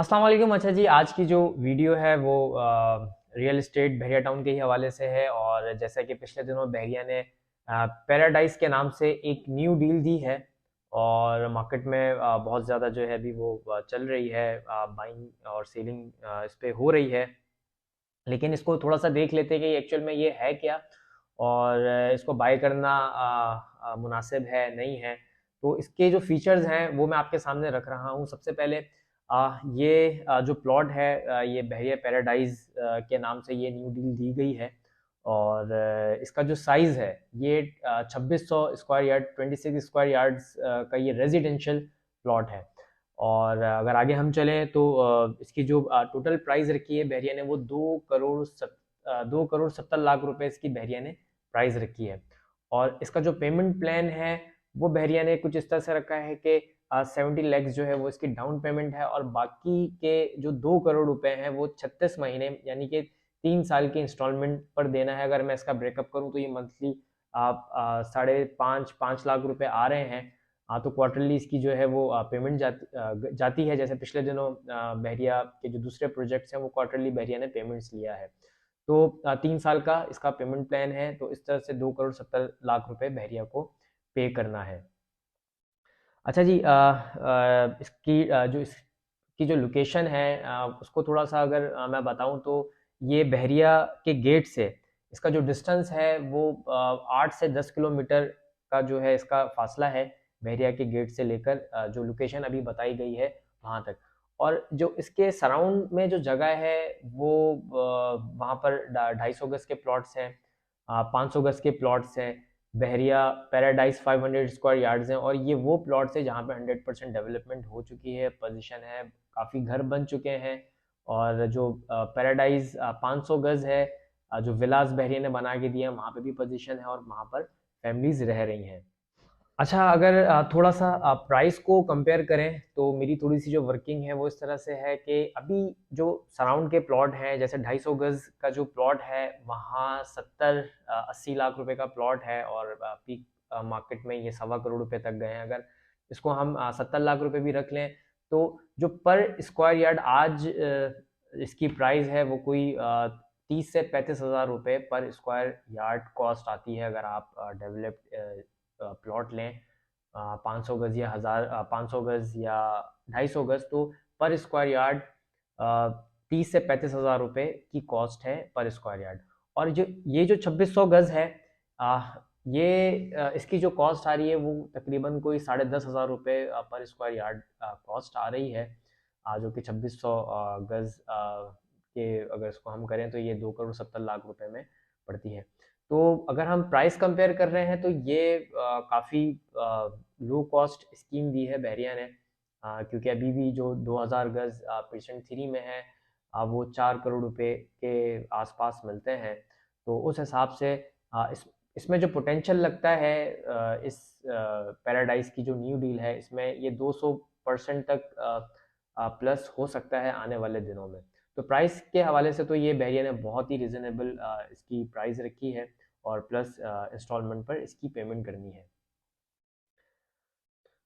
अस्सलाम वालेकुम। अच्छा जी, आज की जो वीडियो है वो रियल एस्टेट बहरिया टाउन के ही हवाले से है। और जैसा कि पिछले दिनों बहरिया ने पैराडाइज के नाम से एक न्यू डील दी है और मार्केट में बहुत ज़्यादा जो है अभी वो चल रही है, बाइंग और सेलिंग इस पे हो रही है। लेकिन इसको थोड़ा सा देख लेते हैं कि एक्चुअल में ये है क्या और इसको बाय करना मुनासिब है नहीं है। तो इसके जो फीचर्स हैं वो मैं आपके सामने रख रहा हूँ। सबसे पहले ये जो प्लॉट है ये बहरिया पैराडाइज के नाम से ये न्यू डील दी गई है। और इसका जो साइज़ है ये 2600 स्क्वायर यार्ड 26 स्क्वायर यार्ड्स का ये रेजिडेंशियल प्लॉट है। और अगर आगे हम चलें तो इसकी जो टोटल प्राइस रखी है बहरिया ने वो 2 करोड़ 70 लाख रुपए इसकी बहरिया ने प्राइस रखी है। और इसका जो पेमेंट प्लान है वो बहरिया ने कुछ इस तरह से रखा है कि 70 लैक्स जो है वो इसकी डाउन पेमेंट है और बाकी के जो 2 करोड़ रुपए हैं वो 36 महीने यानी कि 3 साल की इंस्टॉलमेंट पर देना है। अगर मैं इसका ब्रेकअप करूं तो ये मंथली आप 5.5 लाख रुपए आ रहे हैं। हाँ, तो क्वार्टरली इसकी जो है वो पेमेंट जाती है। जैसे पिछले दिनों बहरिया के जो दूसरे प्रोजेक्ट्स हैं वो क्वार्टरली बहरिया ने पेमेंट्स लिया है। तो 3 साल का इसका पेमेंट प्लान है। तो इस तरह से 2 करोड़ 70 लाख रुपए बहरिया को पे करना है। अच्छा जी, इसकी जो लोकेशन है उसको थोड़ा सा अगर मैं बताऊं तो ये बहरिया के गेट से इसका जो डिस्टेंस है वो 8 से 10 किलोमीटर का जो है इसका फासला है बहरिया के गेट से लेकर जो लोकेशन अभी बताई गई है वहाँ तक। और जो इसके सराउंड में जो जगह है वो वहाँ पर 250 गज के प्लॉट्स हैं, 500 गज के प्लॉट्स हैं। बहरिया पैराडाइज 500 स्क्वायर यार्ड्स हैं और ये वो प्लॉट्स है जहाँ पे 100% डेवलपमेंट हो चुकी है, पोजीशन है, काफ़ी घर बन चुके हैं। और जो पैराडाइज 500 गज है, जो विलास बहरिया ने बना के दिए हैं वहाँ पे भी पोजीशन है और वहाँ पर फैमिलीज रह रही हैं। अच्छा, अगर थोड़ा सा प्राइस को कंपेयर करें तो मेरी थोड़ी सी जो वर्किंग है वो इस तरह से है कि अभी जो सराउंड के प्लॉट हैं जैसे 250 गज का जो प्लॉट है वहाँ 70-80 लाख रुपए का प्लॉट है और पीक मार्केट में ये 1.25 करोड़ रुपए तक गए हैं। अगर इसको हम 70 लाख रुपए भी रख लें तो जो पर स्क्वायर यार्ड आज इसकी प्राइस है वो कोई 30 से 35 हज़ार रुपये पर स्क्वायर यार्ड कॉस्ट आती है। अगर आप डेवलप्ड प्लॉट लें 500 गज या 500 गज या 250 गज तो पर स्क्वायर यार्ड 30 से 35 हज़ार रुपये की कॉस्ट है पर स्क्वायर यार्ड। और जो ये जो 2600 गज है इसकी जो कॉस्ट आ रही है वो तकरीबन कोई 10,500 रुपये पर स्क्वायर यार्ड कॉस्ट आ रही है। जो कि 2600 गज के अगर इसको हम करें तो ये 2 करोड़ 70 लाख रुपए में पड़ती है। तो अगर हम प्राइस कंपेयर कर रहे हैं तो ये काफ़ी लो कॉस्ट स्कीम दी है बहरिया ने, क्योंकि अभी भी जो 2000 गज पेशेंट थ्री में है वो 4 करोड़ रुपए के आसपास मिलते हैं। तो उस हिसाब से इसमें जो पोटेंशियल लगता है इस पैराडाइज की जो न्यू डील है इसमें ये 200% तक प्लस हो सकता है आने वाले दिनों में। तो प्राइस के हवाले से तो ये बहरिया ने बहुत ही रिजनेबल इसकी प्राइस रखी है और प्लस इंस्टॉलमेंट पर इसकी पेमेंट करनी है।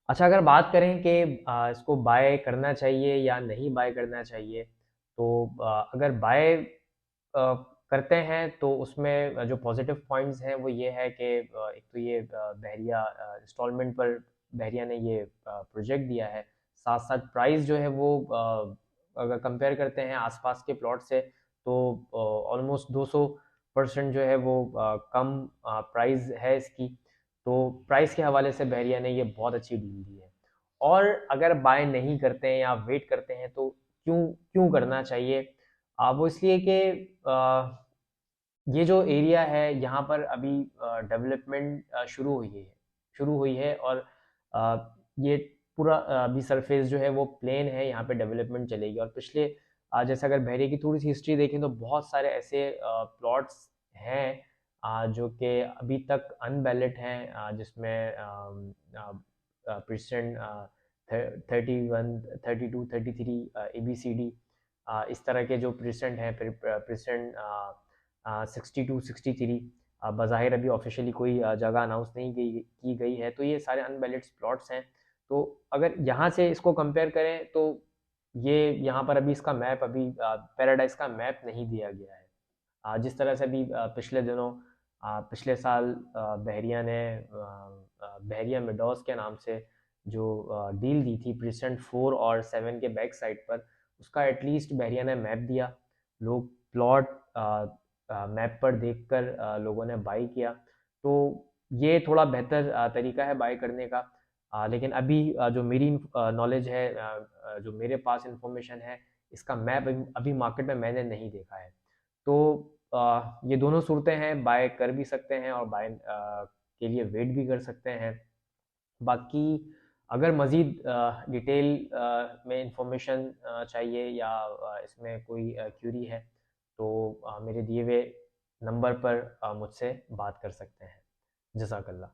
अच्छा, अगर बात करें कि इसको बाय करना चाहिए या नहीं बाय करना चाहिए तो अगर बाय करते हैं तो उसमें जो पॉजिटिव पॉइंट्स हैं वो ये है कि एक तो ये बहरिया इंस्टॉलमेंट पर बहरिया ने ये प्रोजेक्ट दिया है। साथ साथ प्राइस जो है वो अगर कंपेयर करते हैं आसपास के प्लॉट से तो ऑलमोस्ट 200% जो है वो कम प्राइस है इसकी। तो प्राइस के हवाले से बहरिया ने ये बहुत अच्छी डील दी है। और अगर बाय नहीं करते हैं या वेट करते हैं तो क्यों क्यों करना चाहिए? वो इसलिए कि ये जो एरिया है यहाँ पर अभी डेवलपमेंट शुरू हुई है और ये पूरा अभी सरफेस जो है वो प्लेन है, यहाँ पे डेवलपमेंट चलेगी। और पिछले जैसे अगर बहरे की थोड़ी सी हिस्ट्री देखें तो बहुत सारे ऐसे प्लॉट्स हैं जो कि अभी तक अनबैलेट हैं, जिसमें परसेंट 31 32 33 ABCD इस तरह के जो परसेंट हैं, फिर परसेंट 62 63 बज़ाहिर अभी ऑफिशियली कोई जगह अनाउंस नहीं की गई है। तो ये सारे अनबैलेंस्ड प्लॉट्स हैं। तो अगर यहाँ से इसको कंपेयर करें तो ये यहाँ पर अभी इसका मैप अभी पैराडाइज का मैप नहीं दिया गया है। जिस तरह से अभी पिछले दिनों पिछले साल बहरिया ने बहरिया मिडोस के नाम से जो डील दी थी प्रीसेंट 4 और 7 के बैक साइड पर, उसका एटलीस्ट बहरिया ने मैप दिया। लोग प्लॉट मैप पर देखकर लोगों ने बाई किया। तो ये थोड़ा बेहतर तरीका है बाई करने का। लेकिन अभी जो मेरी नॉलेज है, जो मेरे पास इंफॉर्मेशन है, इसका मैप अभी मार्केट में मैंने नहीं देखा है। तो ये दोनों सूरतें हैं, बाय कर भी सकते हैं और बाय के लिए वेट भी कर सकते हैं। बाकी अगर मज़ीद डिटेल में इंफॉर्मेशन चाहिए या इसमें कोई क्यूरी है, तो मेरे दिए हुए नंबर पर मुझसे बात कर सकते हैं। जज़ाकल्लाह।